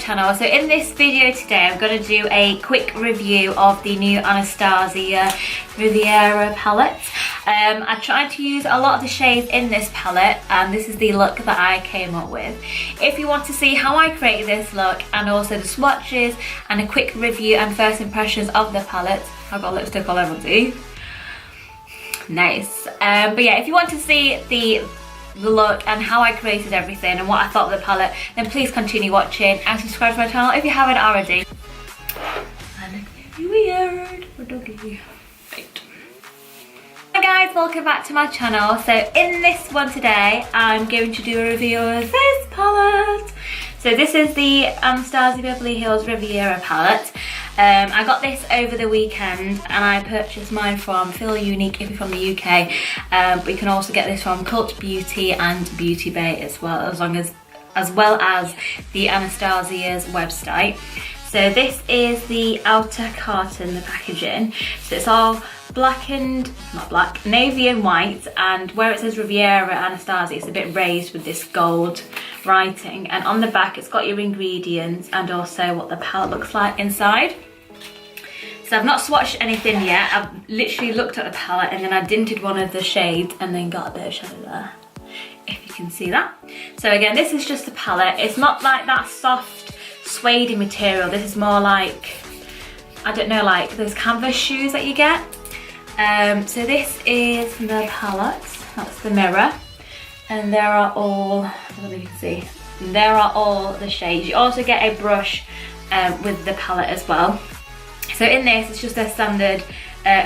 channel. So in this video today I'm going to do a quick review of the new Anastasia Riviera palette. I tried to use a lot of the shades in this palette and this is the look that I came up with. If you want to see how I created this look and also the swatches and a quick review and first impressions of the palette, I've got lipstick all over my teeth. Nice. But yeah, if you want to see the look and how I created everything and what I thought of the palette, then please continue watching and subscribe to my channel if you haven't already. I look very weird. What doggy? Right. Hi guys, welcome back to my channel. So in this one today, I'm going to do a review of this palette. So this is the Anastasia Beverly Hills Riviera palette. I got this over the weekend and I purchased mine from Feel Unique if you're from the UK. But you can also get this from Cult Beauty and Beauty Bay as well, as well as the Anastasia's website. So this is the outer carton, the packaging. So it's all blackened, not black, navy and white, and where it says Riviera Anastasia, it's a bit raised with this gold writing. And on the back, it's got your ingredients and also what the palette looks like inside. So I've not swatched anything yet. I've literally looked at the palette and then I dinted one of the shades and then got a bit of shadow there, if you can see that. So again, this is just the palette. It's not like that soft suede material. This is more like, I don't know, like those canvas shoes that you get. So this is the palette. That's the mirror. And there are all, I don't know if you can see, there are all the shades. You also get a brush with the palette as well. So in this, it's just their standard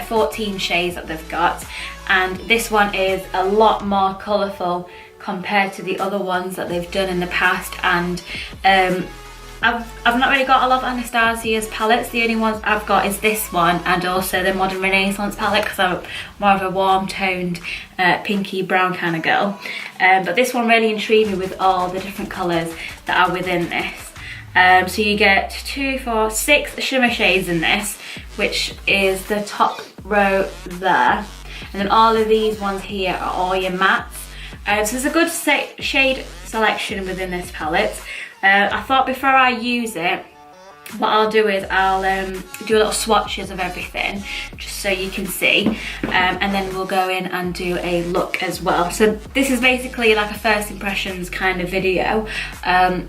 14 shades that they've got. And this one is a lot more colourful compared to the other ones that they've done in the past. And I've not really got a lot of Anastasia's palettes. The only ones I've got is this one and also the Modern Renaissance palette because I'm more of a warm toned pinky brown kind of girl. But this one really intrigued me with all the different colours that are within this. So you get 2, 4, 6 shimmer shades in this, which is the top row there. And then all of these ones here are all your mattes. So there's a good shade selection within this palette. I thought before I use it, what I'll do is I'll do little swatches of everything just so you can see, and then we'll go in and do a look as well. So this is basically like a first impressions kind of video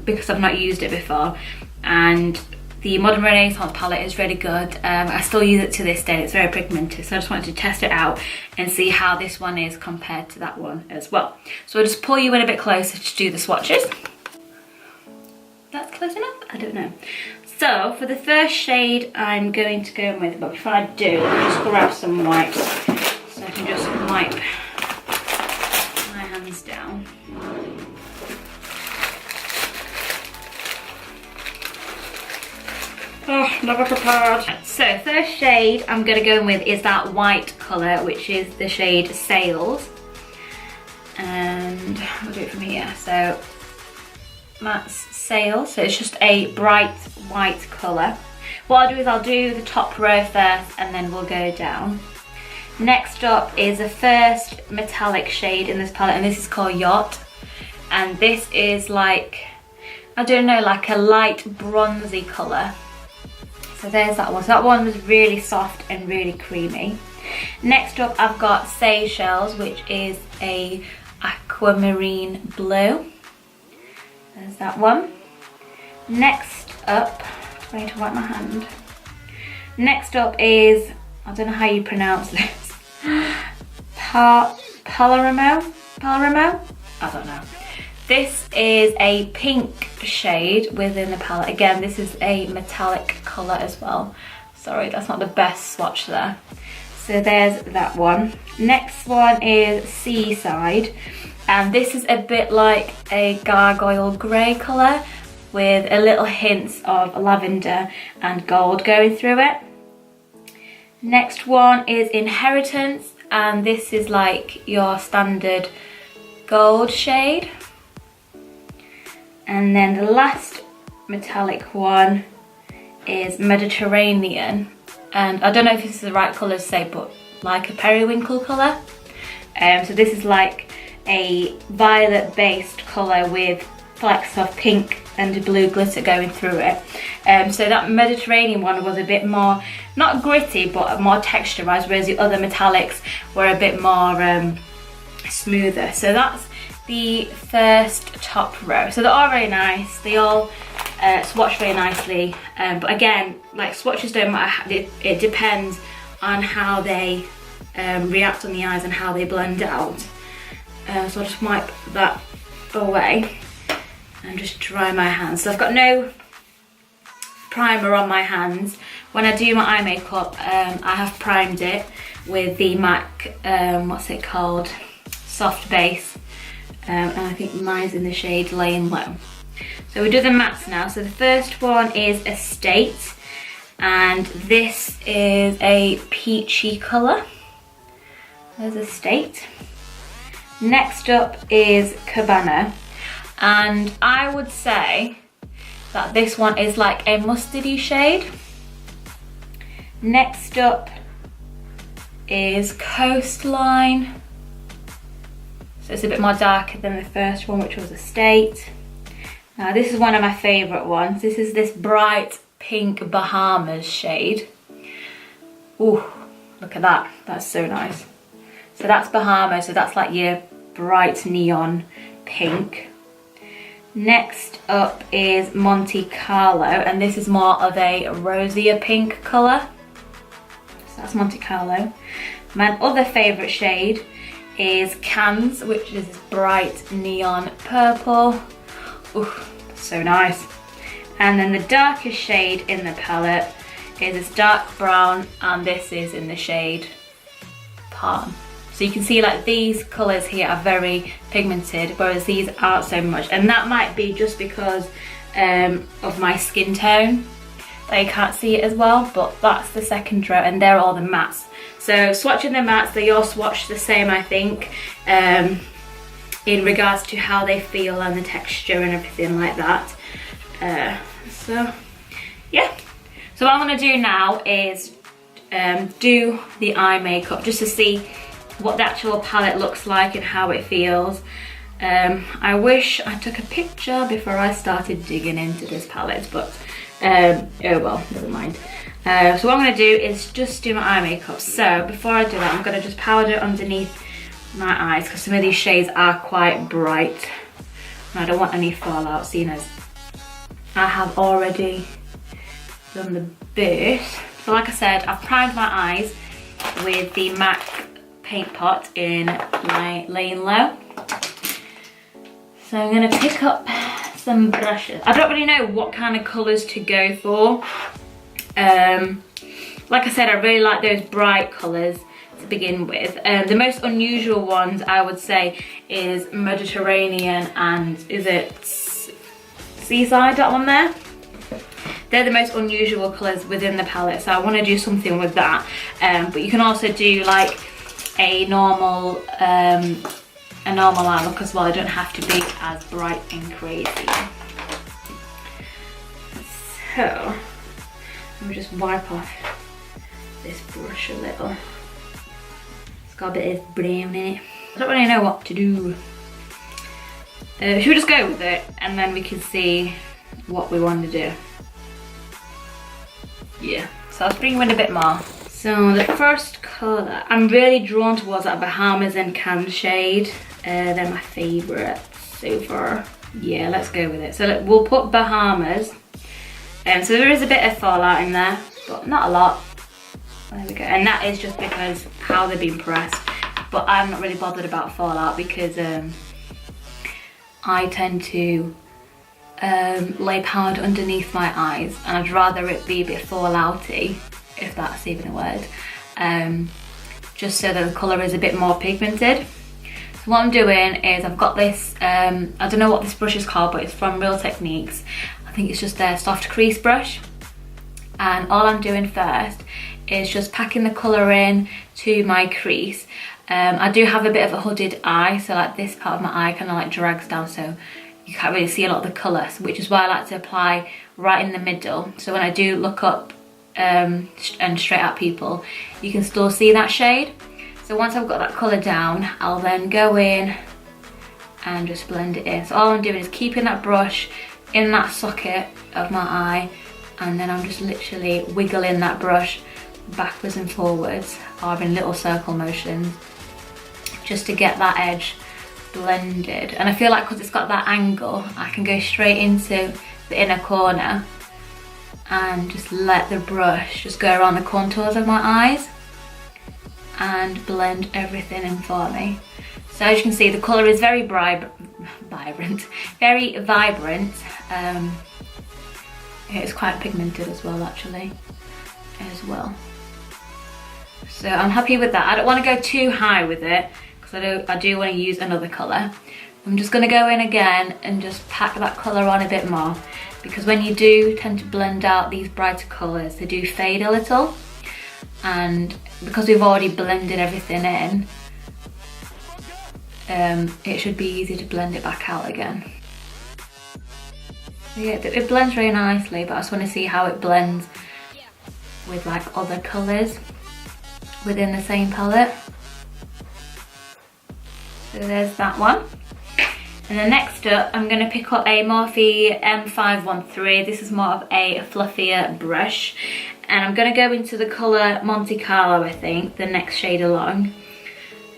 because I've not used it before, and the Modern Renaissance palette is really good. I still use it to this day. It's very pigmented, so I just wanted to test it out and see how this one is compared to that one as well. So I'll just pull you in a bit closer to do the swatches. That's close enough? I don't know. So for the first shade I'm going to go in with, but before I do, let me just grab some wipes so I can just wipe my hands down. Oh, never prepared. So first shade I'm going to go in with is that white colour, which is the shade Sails. And we'll do it from here. So that's Sails, so it's just a bright white colour. What I'll do is I'll do the top row first and then we'll go down. Next up is the first metallic shade in this palette, and this is called Yacht. And this is like, I don't know, like a light bronzy colour. So there's that one. So that one was really soft and really creamy. Next up I've got Seychelles, which is a aquamarine blue. There's that one. Next up, I need to wipe my hand. Next up is, I don't know how you pronounce this, Palermo? I don't know. This is a pink shade within the palette. Again, this is a metallic colour as well. Sorry, that's not the best swatch there. So there's that one. Next one is Seaside. And this is a bit like a gargoyle grey colour with a little hints of lavender and gold going through it. Next one is Inheritance, and this is like your standard gold shade. And then the last metallic one is Mediterranean. And I don't know if this is the right colour to say, but like a periwinkle colour. So this is like a violet based colour with flecks of pink and the blue glitter going through it. So that Mediterranean one was a bit more, not gritty, but more texturized, whereas the other metallics were a bit more smoother. So that's the first top row. So they're all very nice. They all swatch very nicely. But again, like swatches don't matter. It depends on how they react on the eyes and how they blend out. So I'll just wipe that away and just dry my hands. So I've got no primer on my hands. When I do my eye makeup, I have primed it with the MAC, what's it called? Soft Base. And I think mine's in the shade Laying Low. So we do the mattes now. So the first one is Estate, and this is a peachy colour. There's Estate. Next up is Cabana, and I would say that this one is like a mustardy shade. Next up is Coastline. So it's a bit more darker than the first one, which was Estate. Now this is one of my favourite ones. This is this bright pink Bahamas shade. Ooh, look at that. That's so nice. So that's Bahamas, so that's like your bright neon pink. Next up is Monte Carlo, and this is more of a rosier pink colour. So that's Monte Carlo. My other favourite shade is Cannes, which is this bright neon purple. Ooh, so nice. And then the darkest shade in the palette is this dark brown, and this is in the shade Palm. So you can see like these colours here are very pigmented, whereas these aren't so much. And that might be just because of my skin tone that you can't see it as well, but that's the second row, and they're all the mattes. So swatching the mattes, they all swatch the same, I think, in regards to how they feel and the texture and everything like that. So yeah. So what I'm gonna do now is do the eye makeup just to see what the actual palette looks like and how it feels. I wish I took a picture before I started digging into this palette, but oh well, never mind. So what I'm going to do is just do my eye makeup. So before I do that, I'm going to just powder underneath my eyes because some of these shades are quite bright and I don't want any fallout, seeing as I have already done the base. So like I said, I've primed my eyes with the MAC paint pot in my Laying Low. So I'm going to pick up some brushes. I don't really know what kind of colours to go for. Like I said, I really like those bright colours to begin with. The most unusual ones I would say is Mediterranean and is it Seaside, that one there? They're the most unusual colours within the palette, so I want to do something with that. But you can also do like a normal eye look as well. It don't have to be as bright and crazy. So let me just wipe off this brush a little. It's got a bit of brown in it. I don't really know what to do. Should we just go with it and then we can see what we want to do? Yeah, so I'll bring in a bit more. So the first colour, I'm really drawn towards that Bahamas and Cannes shade. They're my favourite so far. Yeah, let's go with it. So look, we'll put Bahamas. So there is a bit of fallout in there, but not a lot. There we go. And that is just because how they've been pressed. But I'm not really bothered about fallout because I tend to lay powder underneath my eyes, and I'd rather it be a bit fallouty, if that's even a word, just so that the colour is a bit more pigmented. So what I'm doing is I've got this, I don't know what this brush is called, but it's from Real Techniques. I think it's just their soft crease brush. And all I'm doing first is just packing the colour in to my crease. I do have a bit of a hooded eye, so like this part of my eye kind of like drags down, so you can't really see a lot of the colour, which is why I like to apply right in the middle. So when I do look up and straight at people, you can still see that shade. So once I've got that colour down, I'll then go in and just blend it in. So all I'm doing is keeping that brush in that socket of my eye, and then I'm just literally wiggling that brush backwards and forwards, or in little circle motions, just to get that edge blended. And I feel like because it's got that angle, I can go straight into the inner corner and just let the brush just go around the contours of my eyes and blend everything in for me. So as you can see, the colour is very vibrant. It's quite pigmented as well, actually, as well. So I'm happy with that. I don't want to go too high with it because I do want to use another colour. I'm just going to go in again and just pack that colour on a bit more, because when you do tend to blend out these brighter colours, they do fade a little, and because we've already blended everything in, it should be easy to blend it back out again. So yeah, it blends very nicely, but I just want to see how it blends with like other colours within the same palette. So there's that one. And then next up, I'm going to pick up a Morphe M513. This is more of a fluffier brush. And I'm going to go into the colour Monte Carlo, I think, the next shade along.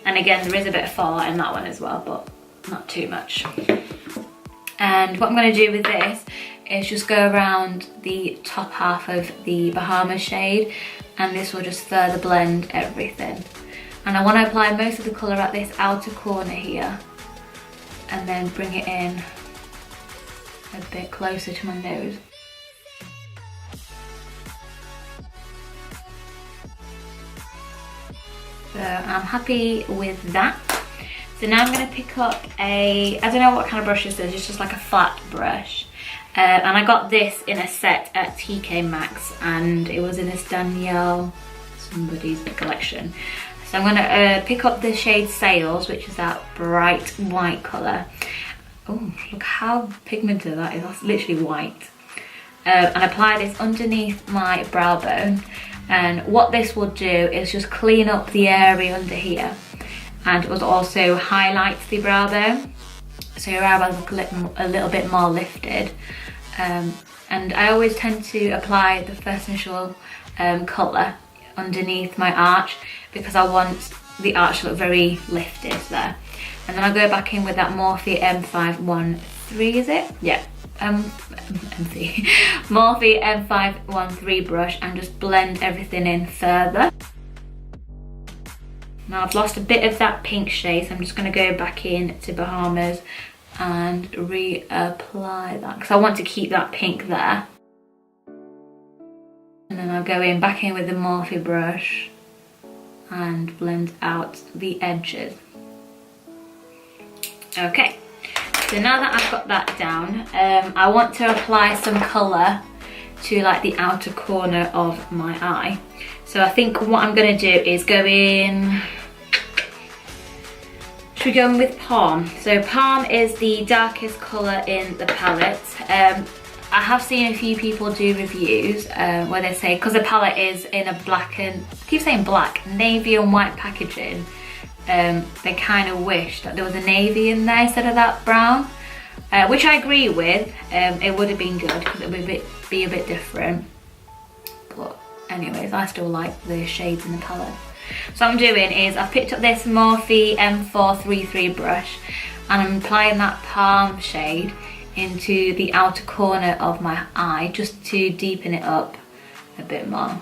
And again, there is a bit of fallout in that one as well, but not too much. And what I'm going to do with this is just go around the top half of the Bahamas shade, and this will just further blend everything. And I want to apply most of the colour at this outer corner here, and then bring it in a bit closer to my nose. So I'm happy with that. So now I'm going to pick up I don't know what kind of brush this is, it's just like a flat brush. And I got this in a set at TK Maxx, and it was in this Danielle somebody's collection. So I'm going to pick up the shade Sales, which is that bright white colour. Oh, look how pigmented that is, that's literally white. And apply this underneath my brow bone. And what this will do is just clean up the area under here, and it will also highlight the brow bone, so your eyebrows look a little bit more lifted. And I always tend to apply the first initial colour underneath my arch, because I want the arch to look very lifted there. And then I'll go back in with that Morphe M513, is it? Yeah. MC. Morphe M513 brush, and just blend everything in further. Now I've lost a bit of that pink shade, so I'm just going to go back in to Bahamas and reapply that, because I want to keep that pink there. And then I'll go back in with the Morphe brush and blend out the edges. Okay. So now that I've got that down, I want to apply some colour to like the outer corner of my eye. So I think what I'm going to do is go in, should we go in with Palm? So Palm is the darkest colour in the palette. I have seen a few people do reviews where they say, because the palette is in a black and, I keep saying black, navy and white packaging, they kind of wish that there was a navy in there instead of that brown, which I agree with. It would have been good because it would be a bit different, but anyways, I still like the shades in the palette. So what I'm doing is I've picked up this Morphe M433 brush, and I'm applying that Palm shade into the outer corner of my eye just to deepen it up a bit more,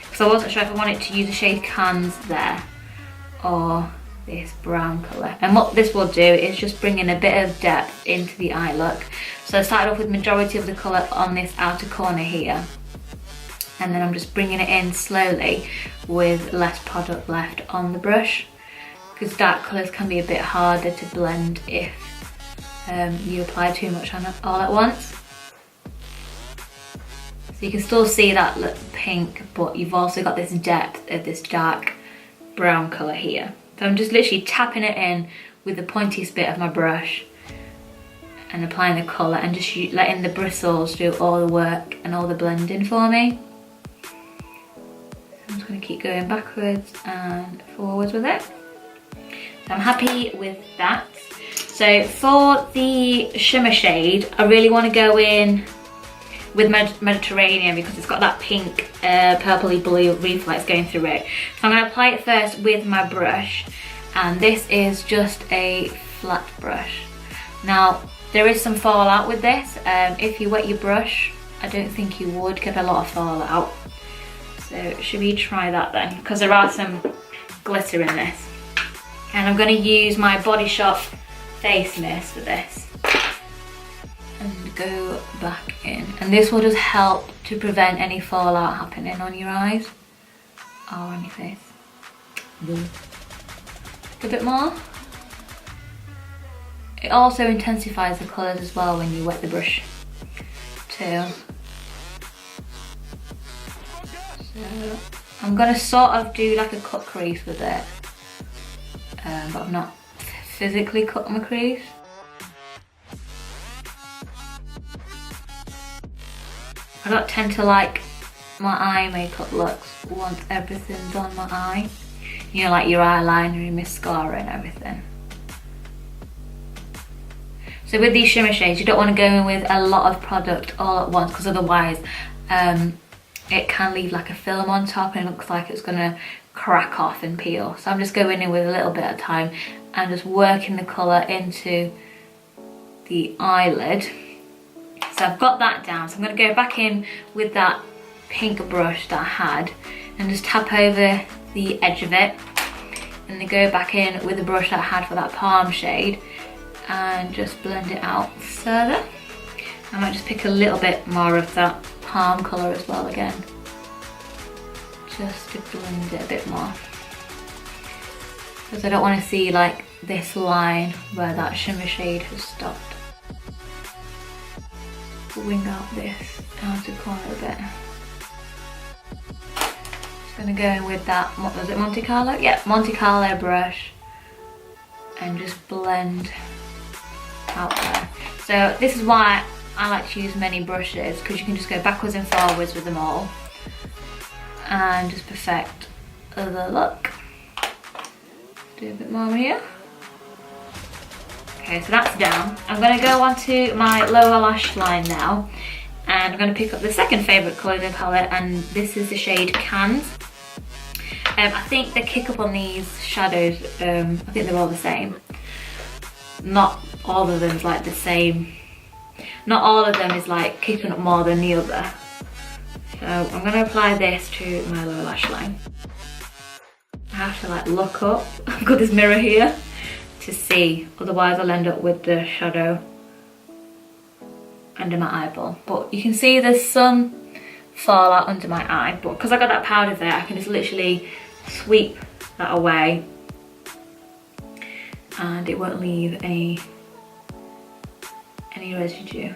because I wasn't sure if I wanted to use the shade Cans there or this brown colour. And what this will do is just bring in a bit of depth into the eye look. So I started off with majority of the colour on this outer corner here, and then I'm just bringing it in slowly with less product left on the brush, because dark colours can be a bit harder to blend if you apply too much on it all at once. So you can still see that look pink, but you've also got this depth of this dark brown colour here. So I'm just literally tapping it in with the pointiest bit of my brush and applying the colour, and just letting the bristles do all the work and all the blending for me. I'm just going to keep going backwards and forwards with it. So I'm happy with that. So So for the shimmer shade, I really want to go in with Mediterranean because it's got that pink, purpley blue reflex going through it. So I'm going to apply it first with my brush, and this is just a flat brush. Now, there is some fallout with this. If you wet your brush, I don't think you would get a lot of fallout. So should we try that then? Because there are some glitter in this. And I'm going to use my Body Shop face mist for this. And go back in. And this will just help to prevent any fallout happening on your eyes or on your face. A bit more. It also intensifies the colours as well when you wet the brush too. So I'm gonna sort of do like a cut crease with it, but I've not physically cut my crease. I don't tend to like my eye makeup looks once everything's on my eye. You know, like your eyeliner and mascara and everything. So with these shimmer shades, you don't want to go in with a lot of product all at once, because otherwise it can leave like a film on top and it looks like it's going to crack off and peel. So I'm just going in with a little bit at a time and just working the colour into the eyelid. So I've got that down, so I'm going to go back in with that pink brush that I had and just tap over the edge of it, and then go back in with the brush that I had for that palm shade and just blend it out further. I might just pick a little bit more of that palm colour as well again, just to blend it a bit more, because I don't want to see like this line where that shimmer shade has stopped. Wing out this outer corner a bit. Just gonna go in with that, what was it, Monte Carlo? Yeah, Monte Carlo brush, and just blend out there. So this is why I like to use many brushes, because you can just go backwards and forwards with them all and just perfect the look. Do a bit more here. Okay, so that's down. I'm going to go on to my lower lash line now, and I'm going to pick up the second favourite colour in the palette, and this is the shade Cans. I think the kick up on these shadows, I think they're all the same. Not all of them is like the same. Not all of them is like kicking up more than the other. So I'm going to apply this to my lower lash line. I have to like look up. I've got this mirror here to see, otherwise I'll end up with the shadow under my eyeball. But you can see there's some fallout under my eye, but because I got that powder there, I can just literally sweep that away and it won't leave any residue.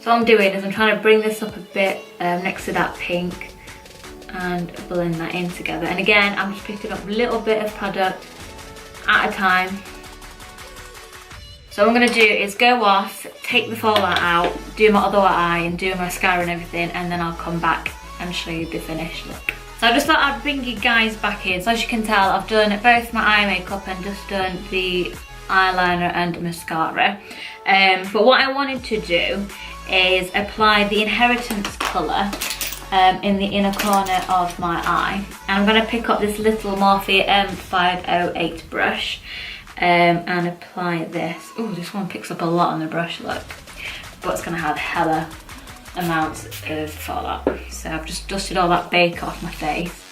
So what I'm doing is I'm trying to bring this up a bit next to that pink and blend that in together. And again, I'm just picking up a little bit of product at a time. So what I'm going to do is go off, take the fallout out, do my other eye and do mascara and everything, and then I'll come back and show you the finished look. So I just thought I'd bring you guys back in. So as you can tell, I've done both my eye makeup and just done the eyeliner and mascara. But what I wanted to do is apply the Inheritance colour in the inner corner of my eye. And I'm going to pick up this little Morphe M508 brush and apply this. Oh, this one picks up a lot on the brush, look. But it's going to have hella amounts of fallout. So I've just dusted all that bake off my face.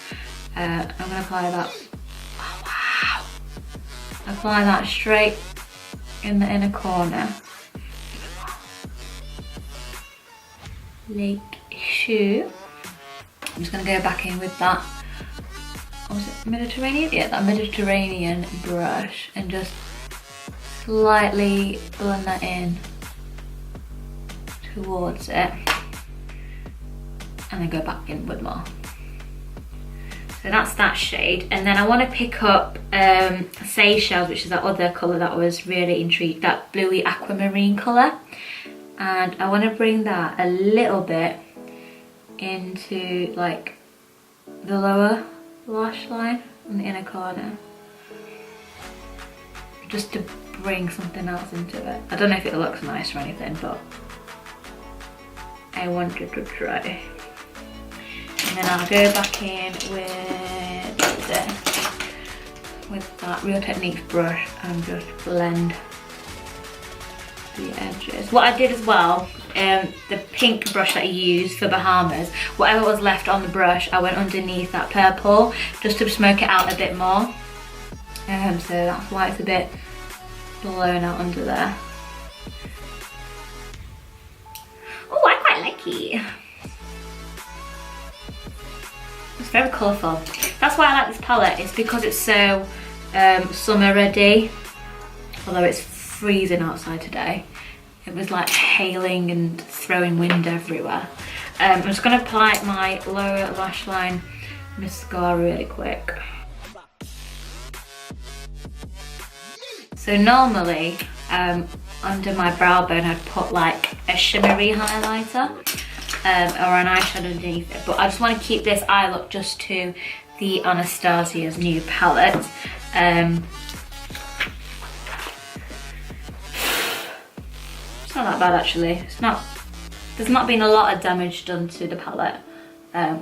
I'm going to apply that. Oh, wow. Apply that straight in the inner corner. Like so. I'm just going to go back in with that, what was it, Mediterranean? Yeah, that Mediterranean brush, and just slightly blend that in towards it, and then go back in with more. So that's that shade. And then I want to pick up Seychelles, which is that other colour that was really intrigued, that bluey aquamarine colour. And I want to bring that a little bit into like the lower lash line on the inner corner, just to bring something else into it. I don't know if it looks nice or anything, but wanted to try. And then I'll go back in with that Real Techniques brush and just blend the edges. What I did as well, the pink brush that I used for Bahamas, whatever was left on the brush, I went underneath that purple just to smoke it out a bit more. So that's why it's a bit blown out under there. Oh, I quite like it. It's very colourful. That's why I like this palette. It's because it's so summer ready. Although it's freezing outside today. It was like hailing and throwing wind everywhere. I'm just going to apply my lower lash line mascara really quick. So normally, under my brow bone, I'd put like a shimmery highlighter or an eyeshadow underneath it. But I just want to keep this eye look just to the Anastasia's new palette. It's not that bad actually. It's not. There's not been a lot of damage done to the palette,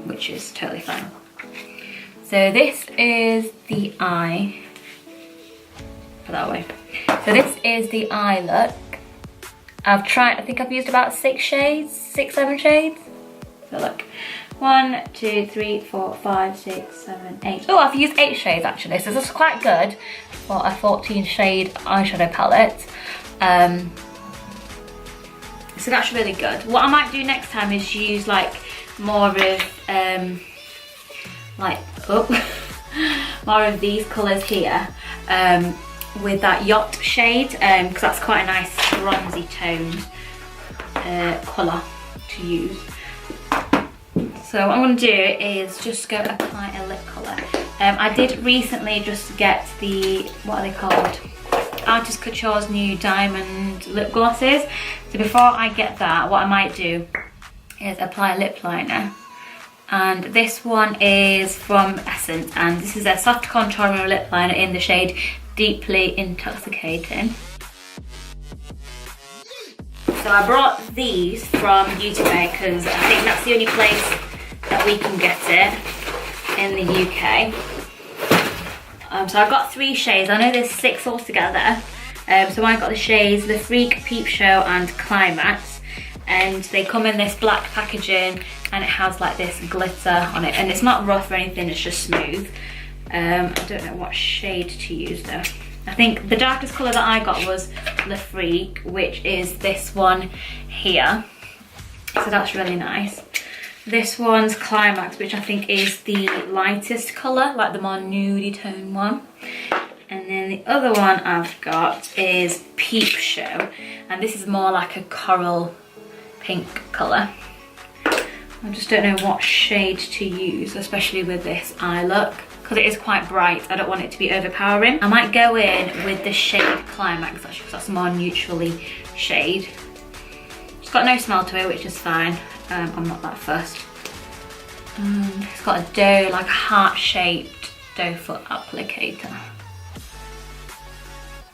which is totally fine. So this is the eye. Put that away. So this is the eye look. I've tried, I think I've used about 6 shades, 7 shades. So look, 1, 2, 3, 4, 5, 6, 7, 8. Oh, I've used 8 shades actually. So this is quite good for a 14 shade eyeshadow palette. So that's really good. What I might do next time is use like more of more of these colours here. With that yacht shade, because that's quite a nice bronzy toned colour to use. So what I'm going to do is just go apply a lip colour. I did recently just get the, what are they called? Artist Couture's new diamond lip glosses. So before I get that, what I might do is apply a lip liner. And this one is from Essence, and this is a soft contouring lip liner in the shade Deeply Intoxicating. So I brought these from Beauty Bay because I think that's the only place that we can get it in the UK. So I've got 3 shades. I know there's 6 altogether. So I got the shades The Freak, Peep Show and Climax. And they come in this black packaging and it has like this glitter on it. And it's not rough or anything, it's just smooth. I don't know what shade to use though. I think the darkest colour that I got was The Freak, which is this one here. So that's really nice. This one's Climax, which I think is the lightest colour, like the more nudie tone one. And then the other one I've got is Peep Show. And this is more like a coral pink colour. I just don't know what shade to use, especially with this eye look, because it is quite bright. I don't want it to be overpowering. I might go in with the shade Climax actually, because that's a more neutrally shade. It's got no smell to it, which is fine. I'm not that fussed. It's got a doe, like a heart-shaped doe foot applicator.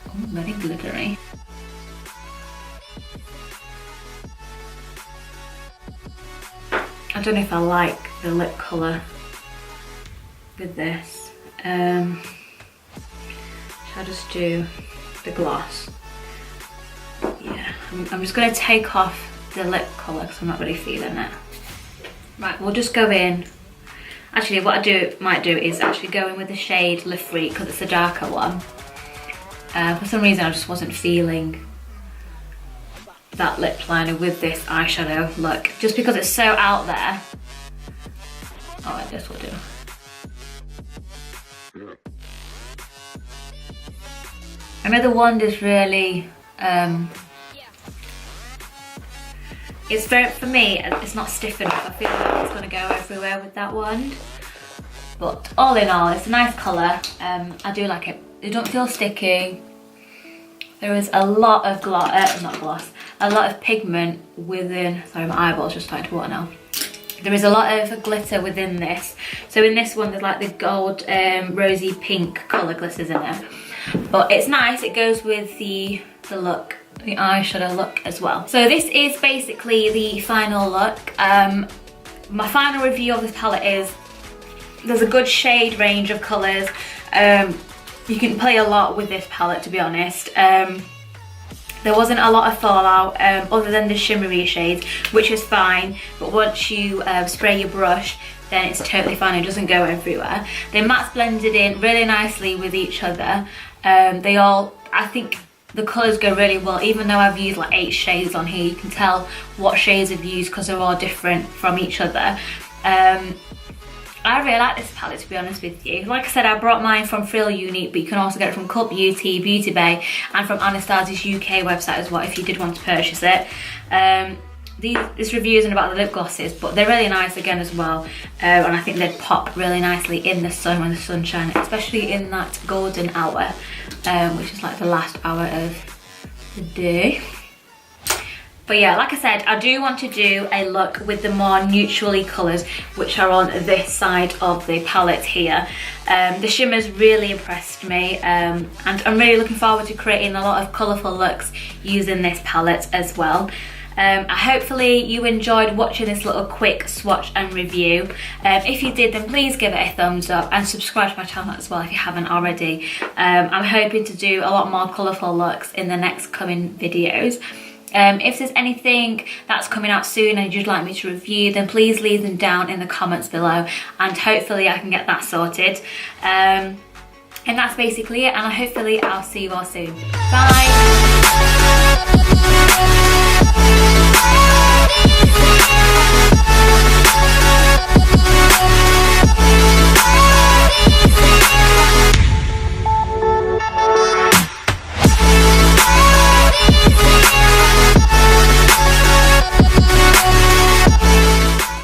Oh, very glittery. I don't know if I like the lip colour with this. Shall I just do the gloss? Yeah, I'm just going to take off the lip colour because I'm not really feeling it. Right, we'll just go in. Actually, what I might do is actually go in with the shade Le Freak because it's a darker one. For some reason, I just wasn't feeling that lip liner with this eyeshadow look, just because it's so out there. Oh, this will do. I know the wand is really, it's very, for me, it's not stiff enough. I feel like it's going to go everywhere with that wand. But all in all, it's a nice colour. I do like it. It don't feel sticky. There is a lot of a lot of pigment within, sorry, my eyeball's just starting to water now. There is a lot of glitter within this. So in this one, there's like the gold, rosy pink colour glitters in there. but it's nice. It goes with the look, the eyeshadow look as well. So this is basically the final look. My final review of this palette is there's a good shade range of colours. You can play a lot with this palette, to be honest. There wasn't a lot of fallout other than the shimmery shades, which is fine, but once you spray your brush, then it's totally fine. It doesn't go everywhere. The mattes blended in really nicely with each other. I think the colours go really well. Even though I've used like 8 shades on here, you can tell what shades I've used because they're all different from each other. I really like this palette, to be honest with you. Like I said, I brought mine from Frill Unique, but you can also get it from Cult Beauty, Beauty Bay, and from Anastasia's UK website as well if you did want to purchase it. This review isn't about the lip glosses, but they're really nice again as well. And I think they'd pop really nicely in the sun when the sun's shining, especially in that golden hour, which is like the last hour of the day. But yeah, like I said, I do want to do a look with the more neutrally colours, which are on this side of the palette here. The shimmers really impressed me, and I'm really looking forward to creating a lot of colourful looks using this palette as well. Hopefully you enjoyed watching this little quick swatch and review. If you did, then please give it a thumbs up and subscribe to my channel as well if you haven't already. I'm hoping to do a lot more colourful looks in the next coming videos. If there's anything that's coming out soon and you'd like me to review, then please leave them down in the comments below, and hopefully I can get that sorted. And that's basically it, and hopefully I'll see you all soon. Bye!